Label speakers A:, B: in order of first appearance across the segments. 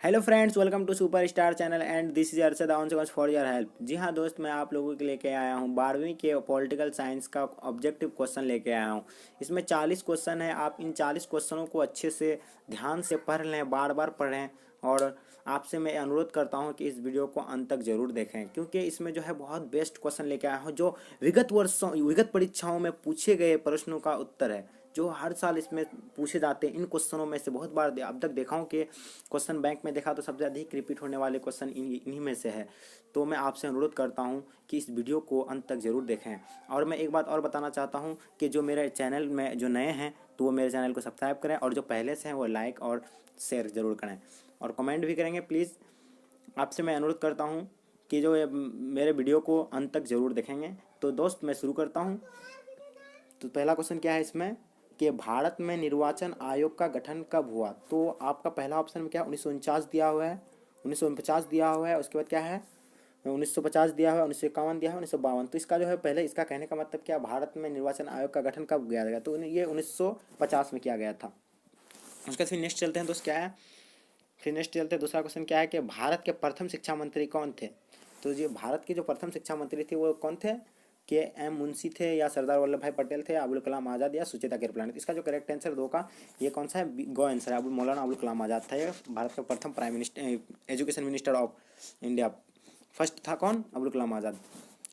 A: Hello friends, welcome to super star channel and this is Arshad on for your help. जी हाँ दोस्त, मैं आप लोगों के लेके आया हूँ 12वीं के पॉलिटिकल साइंस का ऑब्जेक्टिव क्वेश्चन लेके आया हूँ। इसमें 40 क्वेश्चन है। आप इन 40 क्वेश्चनों को अच्छे से ध्यान से पढ़ लें, बार बार पढ़ें। और आपसे मैं अनुरोध करता हूँ कि इस वीडियो को अंत तक जरूर देखें, क्योंकि इसमें जो है बहुत बेस्ट क्वेश्चन लेके आया हूँ जो विगत परीक्षाओं में पूछे गए प्रश्नों का उत्तर है, जो हर साल इसमें पूछे जाते हैं। इन क्वेश्चनों में से बहुत बार अब तक देखा हूँ कि क्वेश्चन बैंक में देखा तो सबसे अधिक रिपीट होने वाले क्वेश्चन इन्हीं में से है। तो मैं आपसे अनुरोध करता हूँ कि इस वीडियो को अंत तक ज़रूर देखें। और मैं एक बात और बताना चाहता हूँ कि जो मेरे चैनल में जो नए हैं तो वो मेरे चैनल को सब्सक्राइब करें, और जो पहले से हैं वो लाइक और शेयर ज़रूर करें और कमेंट भी करेंगे प्लीज़। आपसे मैं अनुरोध करता हूँ कि जो मेरे वीडियो को अंत तक ज़रूर देखेंगे। तो दोस्त, मैं शुरू करता हूँ। तो पहला क्वेश्चन क्या है इसमें कि भारत में निर्वाचन आयोग का गठन कब हुआ। तो आपका पहला ऑप्शन में क्या 1949 दिया हुआ है, 1949 दिया हुआ है। उसके बाद क्या है 1950 दिया हुआ है, 1951 दिया है, 1952। तो इसका जो है पहले इसका कहने का मतलब क्या, भारत में निर्वाचन आयोग का गठन कब किया गया, तो ये 1950 में किया गया था। उसके बाद फिर नेक्स्ट चलते हैं दोस्त, क्या है फिर नेक्स्ट चलते हैं। दूसरा क्वेश्चन क्या है कि भारत के प्रथम शिक्षा मंत्री कौन थे। तो ये भारत के जो प्रथम शिक्षा मंत्री थे वो कौन थे, के एम मुंशी थे, या सरदार वल्लभ भाई पटेल थे, अबुल कलाम आज़ाद, या सुचेता कृपलानी। इसका जो करेक्ट आंसर दो का ये कौन सा है, गो आंसर है, मौलाना अबुल कलाम आज़ाद था। ये भारत का प्रथम prime minister, education minister of India first था कौन, अबुल कलाम आज़ाद।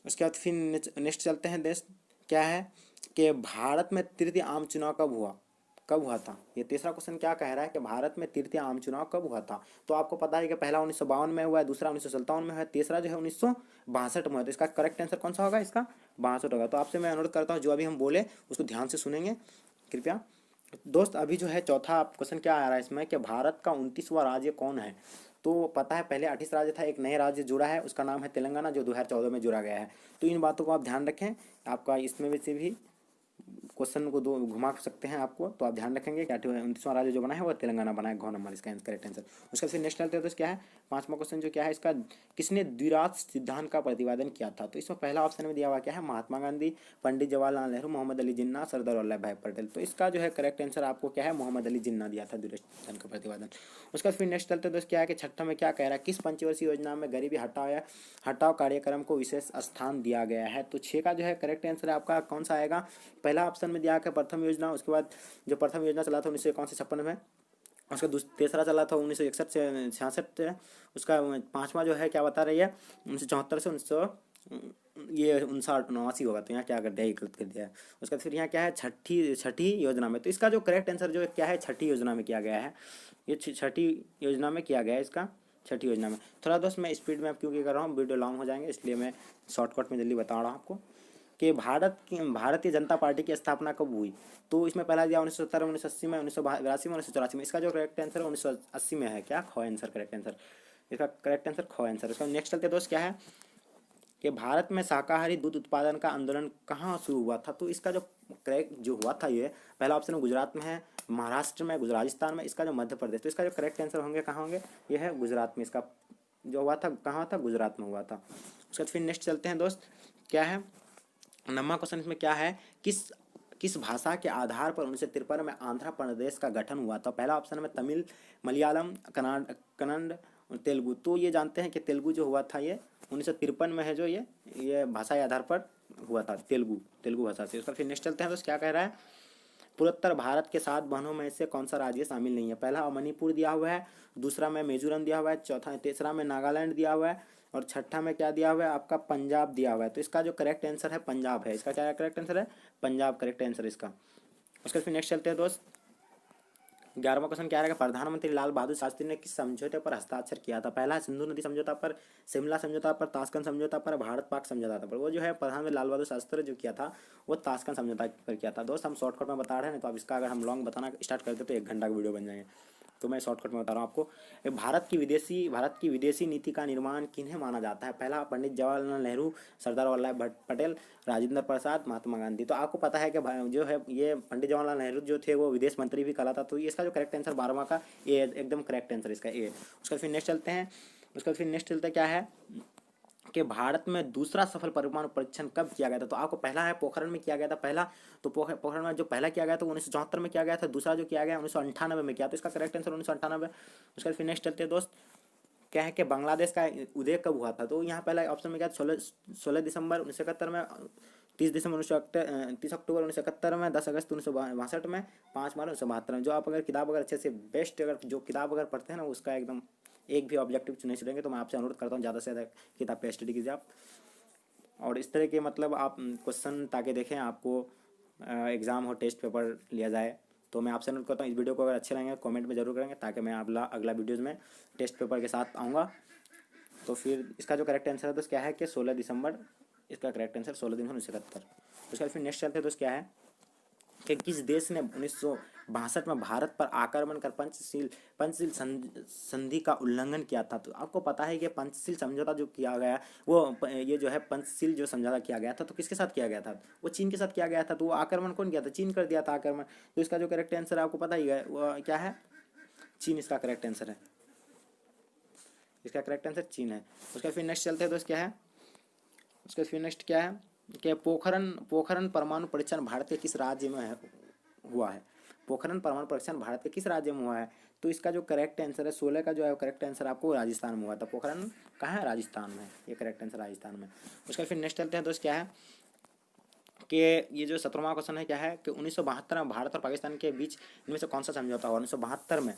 A: उसके बाद फिर नेक्स्ट चलते हैं देश, क्या है कि भारत में तृतीय आम चुनाव कब हुआ था। ये तीसरा क्वेश्चन क्या कह रहा है कि भारत में तृतीय आम चुनाव कब हुआ था। तो आपको पता है कि पहला 1952 में हुआ है, दूसरा 1957 में है, तीसरा जो है 1962 में है। तो इसका करेक्ट आंसर कौन सा होगा, इसका 62 होगा। तो आपसे मैं अनुरोध करता हूँ जो अभी हम बोले उसको ध्यान से सुनेंगे कृपया। दोस्त, अभी जो है चौथा क्वेश्चन क्या आ रहा है इसमें कि भारत का 29वां राज्य कौन है। तो पता है पहले 28 राज्य था, एक नए राज्य जुड़ा है, उसका नाम है तेलंगाना, जो 2014 में जुड़ा गया है। तो इन बातों को आप ध्यान रखें। आपका इसमें से भी क्वेश्चन को दो घुमा सकते हैं आपको, तो आप ध्यान रखेंगे कि 29वां राज्य जो बना है वो तेलंगाना बना है। घ नंबर इसका करेक्ट आंसर। उसके फिर नेक्स्ट चलते हैं तो क्या है पांचवा क्वेश्चन जो क्या है इसका, किसने द्विराज सिद्धांत का प्रतिपादन किया था। तो इसमें पहला ऑप्शन में दिया हुआ क्या है, महात्मा गांधी, पंडित जवाहरलाल नेहरू, मोहम्मद अली जिन्ना, सरदार वल्लभ भाई पटेल। तो इसका जो है करेक्ट आंसर आपको क्या है, मोहम्मद अली जिन्ना दिया था द्विराज सिद्धांत का प्रतिपादन। उसका फिर नेक्स्ट चलते हैं तो क्या है कि छठा में क्या कह रहा है, किस पंचवर्षीय योजना में गरीबी हटाओ कार्यक्रम को विशेष स्थान दिया गया है। तो छः का जो है करेक्ट आंसर आपका कौन सा आएगा, पहला ऑप्शन में दिया है प्रथम योजना। उसके बाद जो प्रथम योजना चला था 1956 में, उसका तीसरा चला था 1961 से 66 से। उसका पांचवा जो है क्या बता रही है, 1974 से 1900 ये 59 होगा। तो यहाँ क्या कर दिया, गलत कर दिया है। उसका फिर यहाँ क्या है छठी छठी योजना में। तो इसका जो करेक्ट आंसर जो है क्या है, छठी योजना में किया गया है। ये छठी योजना में किया गया है, इसका छठी योजना में। थोड़ा दोस्त मैं स्पीड में अब क्योंकि कर रहा हूँ, वीडियो लॉन्ग हो जाएंगे, इसलिए मैं शॉर्टकट में जल्दी बता रहा हूँ आपको कि भारतीय जनता पार्टी की स्थापना कब हुई। तो इसमें पहला दिया 1970 में, 1980 में, 1982 में, 1984 में। इसका जो करेक्ट आंसर है 1980 में है। क्या ख आंसर करेक्ट आंसर, इसका करेक्ट आंसर ख आंसर। इसका नेक्स्ट चलते दोस्त क्या है कि भारत में शाकाहारी दूध उत्पादन का आंदोलन कहाँ शुरू हुआ था। तो इसका जो करेक्ट जो हुआ था, ये पहला ऑप्शन गुजरात में है, महाराष्ट्र में, राजस्थान में, इसका जो मध्य प्रदेश। तो इसका जो करेक्ट आंसर होंगे कहाँ होंगे, ये है गुजरात में। इसका जो हुआ था कहाँ था, गुजरात में हुआ था। उसके बाद फिर नेक्स्ट चलते हैं दोस्त, क्या है नम्मा क्वेश्चन इसमें क्या है, किस भाषा के आधार पर 1953 में आंध्र प्रदेश का गठन हुआ था। पहला ऑप्शन में तमिल, मलयालम, कन्नड़, तेलुगु। तो ये जानते हैं कि तेलुगु जो हुआ था ये 1953 में है, जो ये भाषा के आधार पर हुआ था, तेलुगु भाषा से। उसका फिर नेक्स्ट चलते हैं तो क्या कह रहा है, पूर्वोत्तर भारत के 7 बहनों में से कौन सा राज्य शामिल नहीं है। पहला मणिपुर दिया हुआ है, दूसरा में मिजोरम दिया हुआ है, तीसरा में नागालैंड दिया हुआ है, और छठा में क्या दिया हुआ है आपका, पंजाब दिया हुआ है। तो इसका जो करेक्ट आंसर है पंजाब है। इसका क्या करेक्ट आंसर है, पंजाब करेक्ट आंसर इसका। उसके फिर नेक्स्ट चलते हैं दोस्त, 11वां क्वेश्चन क्या रहेगा, प्रधानमंत्री लाल बहादुर शास्त्री ने किस समझौते पर हस्ताक्षर किया था। पहला सिंधु नदी समझौता पर, शिमला समझौता पर, ताशकंद समझौता पर, भारत पाक समझौता पर। वो जो है प्रधानमंत्री लाल बहादुर शास्त्री जो किया था वो ताशकंद समझौता पर किया था। दोस्त हम शॉर्टकट में बता रहे हैं, तो अब इसका अगर हम लॉन्ग बताना स्टार्ट करते तो 1 घंटा का वीडियो बन जाएंगे। तो मैं शॉर्टकट में बता रहा हूँ आपको। भारत की विदेशी नीति का निर्माण किन्हें माना जाता है। पहला पंडित जवाहरलाल नेहरू, सरदार वल्लभ भाई पटेल, राजेंद्र प्रसाद, महात्मा गांधी। तो आपको पता है कि जो है ये पंडित जवाहरलाल नेहरू जो थे वो विदेश मंत्री भी कहा था। तो इसका जो करेक्ट आंसर 12वां का ए, एकदम करेक्ट आंसर इसका ए। उसका फिर नेक्स्ट चलते हैं, क्या है कि भारत में दूसरा सफल परमाणु परीक्षण कब किया गया था। तो आपको पहला है पोखरण में किया गया था पहला, तो पोखरण में जो पहला किया गया था 1974 में किया गया था। दूसरा जो किया गया 1998 में किया, तो इसका करेक्ट आंसर 1998। उसके बाद फिर नेक्स्ट चलते हैं दोस्त, क्या है कि बांग्लादेश का उदय कब हुआ था। तो यहाँ पहला ऑप्शन में क्या, 16 दिसंबर 1971 में, 30 अक्टूबर 1971 में, 10 अगस्त 1962 में, 5 मार्च 1972 में। जो आप अगर किताब अगर अच्छे से बेस्ट अगर जो किताब अगर पढ़ते हैं ना, उसका एकदम एक भी ऑब्जेक्टिव नहीं छुड़ेंगे। तो मैं आपसे अनुरोध करता हूँ ज़्यादा से ज़्यादा किताब पे स्टडी कीजिए आप, और इस तरह के मतलब आप क्वेश्चन ताकि देखें आपको एग्ज़ाम हो, टेस्ट पेपर लिया जाए। तो मैं आपसे अनुरोध करता हूँ इस वीडियो को अगर अच्छे लगेंगे कमेंट में जरूर करेंगे, ताकि मैं अगला वीडियोज़ में टेस्ट पेपर के साथ आऊँगा। तो फिर इसका जो करेक्ट आंसर है तो क्या है कि 16 दिसंबर, इसका करेक्ट आंसर 16 दिसंबर 1971। उसके बाद फिर नेक्स्ट चलते हैं दोस्त, क्या है कि किस देश ने 1962 में भारत पर आक्रमण कर पंचशील संधि का उल्लंघन किया था। तो आपको पता है कि पंचशील समझौता जो किया गया, वो ये जो है पंचशील जो समझौता किया गया था, तो किसके साथ किया गया था, वो चीन के साथ किया गया था। तो वो आक्रमण कौन किया था, चीन कर दिया था आक्रमण। तो इसका जो करेक्ट आंसर आपको पता ही है वो क्या है, चीन इसका करेक्ट आंसर है, इसका करेक्ट आंसर चीन है। उसका फिर नेक्स्ट चलते हैं दोस्त, क्या है उसका फिर नेक्स्ट क्या है कि पोखरण परमाणु परीक्षण भारत के किस राज्य में हुआ है। पोखरण परमाणु परीक्षण भारत के किस राज्य में हुआ है। तो इसका जो करेक्ट आंसर है 16 का जो है करेक्ट आंसर आपको राजस्थान में हुआ था। पोखरण कहाँ है, राजस्थान में, ये करेक्ट आंसर राजस्थान में। उसका फिर नेक्स्ट चलते हैं दोस्त, क्या है कि ये जो 17वां क्वेश्चन है, क्या है कि 1972 में भारत और पाकिस्तान के बीच इनमें से कौन सा समझौता हुआ 1972 में।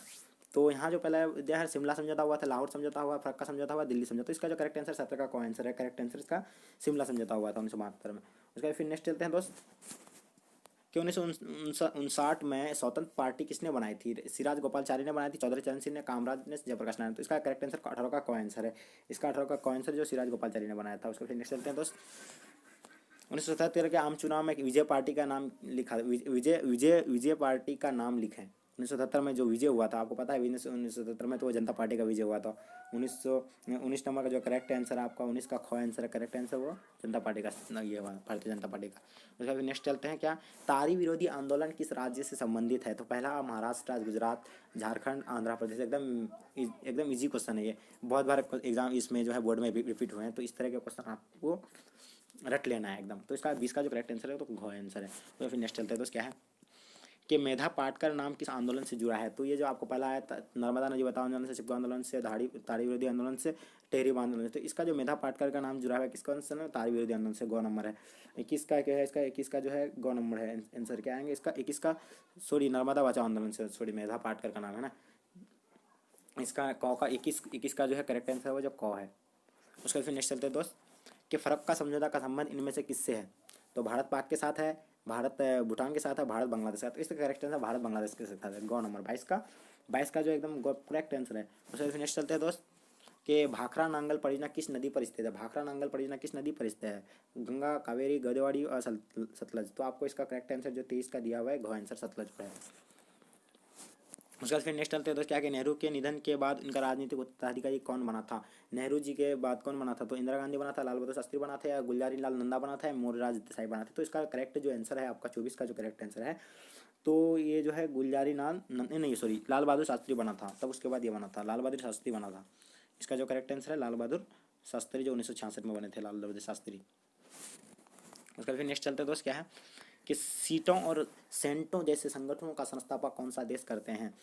A: तो यहाँ जो पहला दिया है शिमला समझौता हुआ था, लाहौर समझौता हुआ, फरक्का समझौता हुआ, दिल्ली समझौता। तो इसका जो करेक्ट आंसर 17 का कौन आंसर है, करेक्ट आंसर इसका शिमला समझौता हुआ था 1972 में। उसका फिर नेक्स्ट चलते हैं दोस्त कि 1959 में स्वतंत्र पार्टी किसने बनाई थी। सिराज गोपालचारी ने बनाई थी, चौधरी चरण सिंह ने, कामराज ने, जयप्रकाश नारायण। तो इसका करेक्ट आंसर 18 का कौन आंसर है, इसका 18 का कौन आंसर जो सिराज गोपालचारी ने बनाया था। उसका फिर नेक्स्ट चलते हैं दोस्त, 1977 के आम चुनाव में विजय पार्टी का नाम लिखा, विजय पार्टी का नाम लिखें। 1977 में जो विजय हुआ था आपको पता है, 1977 में तो वो जनता पार्टी का विजय हुआ था। 19 नंबर का जो करेक्ट आंसर है आपका 19 का ख आंसर है, करेक्ट आंसर वो जनता पार्टी का ये हुआ, भारतीय जनता पार्टी का। उसका फिर नेक्स्ट चलते हैं, क्या तारी विरोधी आंदोलन किस राज्य से संबंधित है। तो पहला महाराष्ट्र, गुजरात, झारखंड, आंध्र प्रदेश। एकदम इजी क्वेश्चन है ये, बहुत बार एग्जाम इसमें जो है बोर्ड में रिपीट हुए हैं। तो इस तरह के क्वेश्चन आपको रट लेना है एकदम। तो इसका 20 का जो करेक्ट आंसर है तो घ आंसर है। तो फिर नेक्स्ट चलते हैं तो क्या है कि मेधा पाटकर नाम किस आंदोलन से जुड़ा है। तो ये जो आपको पहला है नर्मदा नदी बचाओ आंदोलन से, चिपको आंदोलन से, ताड़ी विरोधी आंदोलन से, टेहरी आंदोलन से। तो इसका जो मेधा पाटकर का नाम जुड़ा है किसका आंसर है, ताड़ी विरोधी आंदोलन से। गौ नंबर है 21 का, क्या है इसका 21 का जो है गौ नंबर है आंसर। क्या आएंगे इसका 21 का, सॉरी नर्मदा बचाओ आंदोलन से, सॉरी मेधा पाटकर का नाम है ना इसका। कौ का 21 का जो है करेक्ट आंसर है वो जो कौ है। उसका फिर नेक्स्ट चलते हैं दोस्त कि फरक्का समझौता का संबंध इनमें से किससे है। तो भारत पाक के साथ है, भारत भूटान के साथ है, भारत बांग्लादेश के साथ। तो इसका करेक्ट आंसर भारत बांग्लादेश के साथ है। गौ नंबर 22 का जो एकदम करेक्ट आंसर है। उसके फिर नेक्स्ट चलते हैं दोस्त कि भाखरा नांगल परियोजना किस नदी पर स्थित है। भाखरा नांगल परियोजना किस नदी पर स्थित है, गंगा, कावेरी, गोदावरी और सतलज। तो आपको इसका करेक्ट आंसर जो 23 का दिया हुआ है घ आंसर सतलज पर है। उसके बाद फिर नेक्स्ट चलते हैं तो क्या कि नेहरू के निधन के बाद इनका राजनीतिक उत्तराधिकारी कौन बना था। नेहरू जी के बाद कौन बना था। तो इंदिरा गांधी बना था, लाल बहादुर शास्त्री बना था, या गुलजारी लाल नंदा बना था, या मोरारजी देसाई बना था। तो इसका करेक्ट जो आंसर है आपका 24 का जो करेक्ट आंसर है तो ये जो है गुलजारी लाल नहीं सॉरी लाल बहादुर शास्त्री बना था, तब उसके बाद ये बना था, लाल बहादुर शास्त्री बना था। इसका जो करेक्ट आंसर है लाल बहादुर शास्त्री, जो 1966 में बने थे लाल बहादुर शास्त्री। उसका फिर नेक्स्ट चलते हैं दोस्त, क्या है कि सीटों और सेंटों जैसे संगठनों का संस्थापक कौन सा देश करते हैं।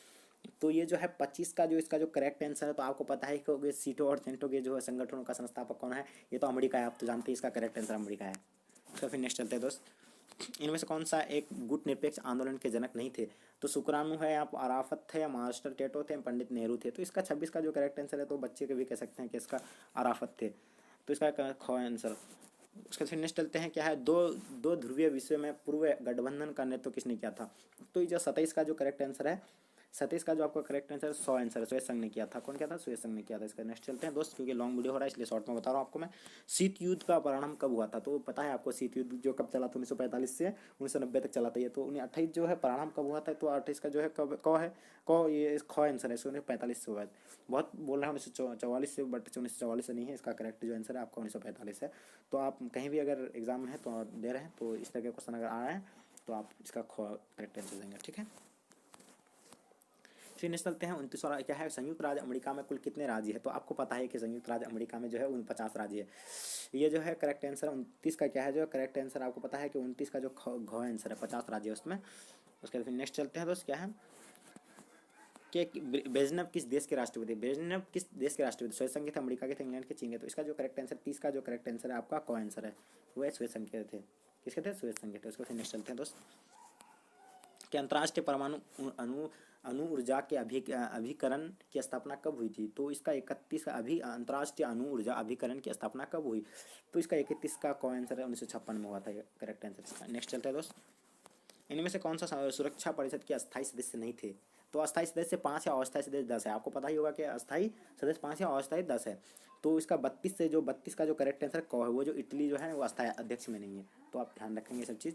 A: तो ये जो है 25 का जो इसका जो करेक्ट आंसर है तो आपको पता है कि सीटों और सेंटों के जो है संगठनों का संस्थापक कौन है, ये तो अमेरिका है, आप तो जानते हैं इसका करेक्ट आंसर अमेरिका है। उसका फिर नेक्स्ट चलते हैं दोस्त, इनमें से कौन सा एक गुट निरपेक्ष आंदोलन के जनक नहीं थे। तो शुक्राणु है, या अराफत थे, या मास्टर टेटो थे, पंडित नेहरू थे। तो इसका 26 का जो करेक्ट आंसर है तो बच्चे के भी कह सकते हैं कि इसका अराफत थे। तो इसका ख आंसर। उसके फिर नेक्स्ट चलते हैं, क्या है दो ध्रुवीय विश्व में पूर्व गठबंधन का नेतृत्व किसने किया था। तो ये जो 27 का जो करेक्ट आंसर है, 27 का जो आपका करेक्ट आंसर 100 आंसर है, सुरेश संघ ने किया था। कौन किया था, सुरेश संघ ने किया था। इसका नेक्स्ट चलते हैं दोस्त, क्योंकि लॉन्ग वीडियो हो रहा है इसलिए शॉर्ट में बता रहा हूँ आपको मैं। शीत युद्ध का प्रारंभ कब हुआ था। तो पता है आपको शीत युद्ध जो कब चला था, 1945 से 1990 तक चला था ये। तो 1928 जो है प्रारंभ कब हुआ था, तो 28 का जो है कब क है क, ये ख आंसर है, 1945 से हुआ है। बहुत बोल रहा है 1944 से, बट 1944 से नहीं है, इसका करेक्ट जो आंसर है आपका 1945 है। तो आप कहीं भी अगर एग्जाम में है तो दे रहे हैं तो इस तरह के क्वेश्चन अगर आ रहे हैं तो आप इसका करेक्ट आंसर देंगे, ठीक है। फिर नेक्स्ट चलते हैं 29 वाला क्या है, संयुक्त राज्य अमेरिका में कुल कितने राज्य है। तो आपको पता है कि संयुक्त राज्य अमेरिका में जो है 49 राज्य है। ये जो है करेक्ट आंसर 29 का क्या है, जो करेक्ट आंसर आपको पता है कि 29 का जो घ आंसर है 50 राज्य है उसमें। उसके बाद फिर नेक्स्ट चलते हैं दोस्त, क्या है कि ब्रेजनेव किस देश के राष्ट्रपति, ब्रेजनेव किस देश के राष्ट्रपति, श्वेत संघ थे, अमेरिका के थे, इंग्लैंड के, चीन के। तो इसका जो करेक्ट आंसर 30 का जो करेक्ट आंसर है आपका को आंसर है वो है श्वेत संघ के थे। किसके थे, श्वेत संघ के थे। उसको फिर नेक्स्ट चलते हैं दोस्त कि अंतर्राष्ट्रीय परमाणु अणु अणु ऊर्जा के अभिकरण की स्थापना कब हुई थी। तो इसका 31 अंतर्राष्ट्रीय अणु ऊर्जा अभिकरण की स्थापना कब हुई। तो इसका 31 का को आंसर है 1956 में हुआ था, ये करेक्ट आंसर इसका। नेक्स्ट चलता है दोस्त, इनमें से कौन सा सुरक्षा परिषद के अस्थायी सदस्य नहीं थे। तो अस्थायी सदस्य 5 है, अस्थायी सदस्य 10 है। आपको पता ही होगा कि अस्थायी सदस्य 5 है, अस्थायी 10 है। तो इसका 32 से जो 32 का जो करेक्ट आंसर क है वो जो इटली जो है वो अस्थायी अध्यक्ष में नहीं है। तो आप ध्यान रखेंगे सब चीज़।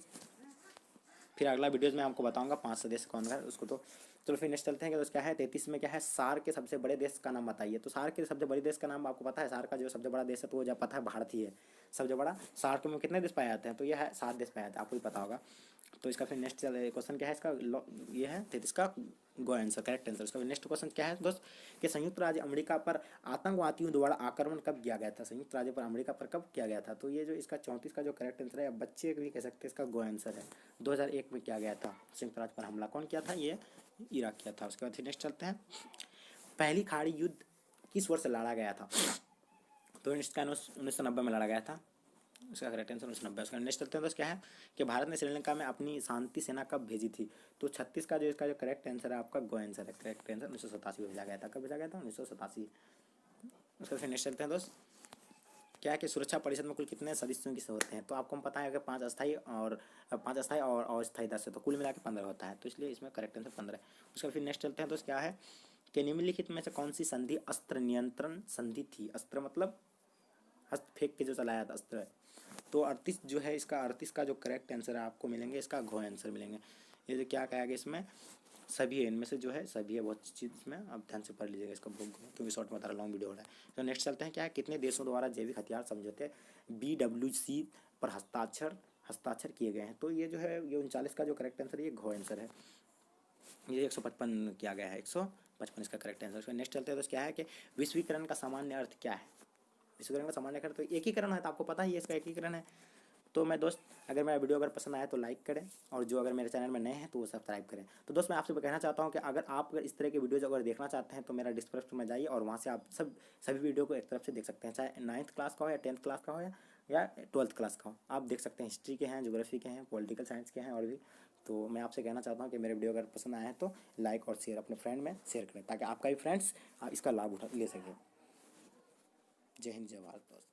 A: फिर अगला वीडियोज़ में आपको बताऊंगा 5 सदस्य कौन है उसको। तो चलो फिर नेक्स्ट चलते हैं कि तो क्या है 33 में क्या है, सार के सबसे बड़े देश का नाम बताइए। तो सार के सबसे बड़े देश का नाम आपको पता है, सार का जो सबसे बड़ा देश है तो वो जब पता है भारत ही है सबसे बड़ा। सार के में कितने देश पाए जाते हैं, तो ये है 7 देश पाए जाते हैं, आपको भी पता होगा। तो इसका फिर नेक्स्ट क्वेश्चन क्या है इसका, ये है 33 का गो आंसर, करेक्ट आंसर। उसका नेक्स्ट क्वेश्चन क्या है दोस्त कि संयुक्त राज्य अमेरिका पर आतंकवादियों द्वारा आक्रमण कब किया गया था, संयुक्त राज्य पर अमेरिका पर कब किया गया था। तो ये जो इसका 34 का जो करेक्ट आंसर है, बच्चे भी कह सकते हैं, इसका गो आंसर है 2001 में किया गया था संयुक्त राज्य पर हमला। कौन किया था, ये इराक किया था। उसके बाद फिर नेक्स्ट चलते हैं, पहली खाड़ी युद्ध किस वर्ष लड़ा गया था। तो इसका 1990 में लड़ा गया था, उसका करेक्ट आंसर 1990। उसका नेक्स्ट चलते हैं दोस्त, क्या है कि भारत ने श्रीलंका में अपनी शांति सेना कब भेजी थी। तो 36 का जो इसका जो करेक्ट आंसर है आपका गो आंसर है, करेक्ट आंसर 1987 में भेजा गया था। कब भेजा गया था, 1987। उसका फिर नेक्स्ट चलते हैं दोस्त, क्या है कि सुरक्षा परिषद में कुल कितने सदस्यों की होते हैं। तो आपको हम पता है कि 5 अस्थायी और अस्थायी 10 है, तो कुल मिला के 15 होता है। तो इसलिए इसमें करेक्ट आंसर 15 है। उसका फिर नेक्स्ट चलते हैं दोस्त, क्या है कि निम्नलिखित में से कौन सी संधि अस्त्र नियंत्रण संधि थी। अस्त्र मतलब हस्त फेंक के जो चलाया था अस्त्र। तो 38 जो है इसका 38 का जो करेक्ट आंसर है आपको मिलेंगे इसका घो आंसर मिलेंगे। ये जो क्या कहा गया इसमें सभी है, इनमें से जो है सभी है, बहुत चीज़ इसमें आप ध्यान से पढ़ लीजिएगा इसका बुक, क्योंकि शॉर्ट में बता रहा लॉन्ग वीडियो हो रहा है। तो नेक्स्ट चलते हैं, क्या है कितने देशों द्वारा जैविक हथियार समझौते BWC पर हस्ताक्षर किए गए हैं। तो ये जो है ये 39 का जो करेक्ट आंसर है ये घो आंसर है। ये 155 किया गया है, 155 इसका करेक्ट आंसर। उसका नेक्स्ट चलते हैं तो क्या है कि विश्वीकरण का सामान्य अर्थ क्या है। विश्वीकरण का सामान्य अर्थ तो एकीकरण है, तो आपको पता ही है इसका एकीकरण है। तो मैं दोस्त अगर मेरा वीडियो अगर पसंद आया तो लाइक करें, और जो अगर मेरे चैनल में नए हैं तो वो सब्सक्राइब करें। तो दोस्त मैं आपसे कहना चाहता हूँ कि अगर आप अगर इस तरह के वीडियोज़ अगर देखना चाहते हैं तो मेरा डिस्क्रिप्शन में जाइए और वहाँ से आप सभी वीडियो को एक तरफ से देख सकते हैं, चाहे 9th क्लास का हो या 10th क्लास का हो या 12th क्लास का हो। आप देख सकते हैं, हिस्ट्री के हैं, ज्योग्राफी के हैं, पॉलिटिकल साइंस के हैं और भी। तो मैं आपसे कहना चाहता हूँ कि मेरे वीडियो अगर पसंद आए हैं तो लाइक और शेयर अपने फ्रेंड में शेयर करें, ताकि आपका भी फ्रेंड्स इसका लाभ ले सकें। जय हिंद, जय भारत दोस्त।